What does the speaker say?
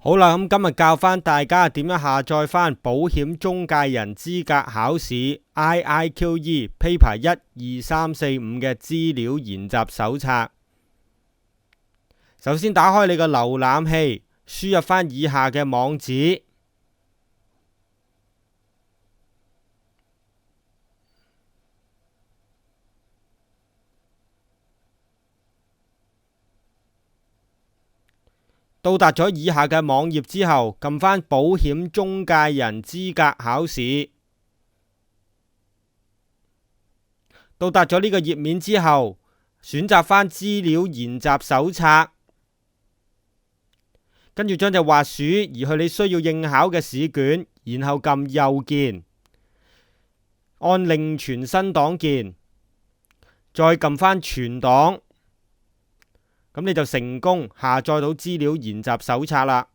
好啦，咁今日教翻大家點樣下載翻保險中介人資格考試 IIQE Paper 1、2、3、4、5嘅資料研習手冊。首先打開你個瀏覽器，輸入翻以下嘅網址。到達咗以下嘅網頁之後，撳返保險中介人資格考試。到達咗呢個頁面之後，選擇返資料研習手冊，跟住將隻滑鼠移去你需要應考嘅試卷，然後撳右鍵，按另存新檔鍵，再撳返存檔。咁你就成功下載到資料研習手冊啦。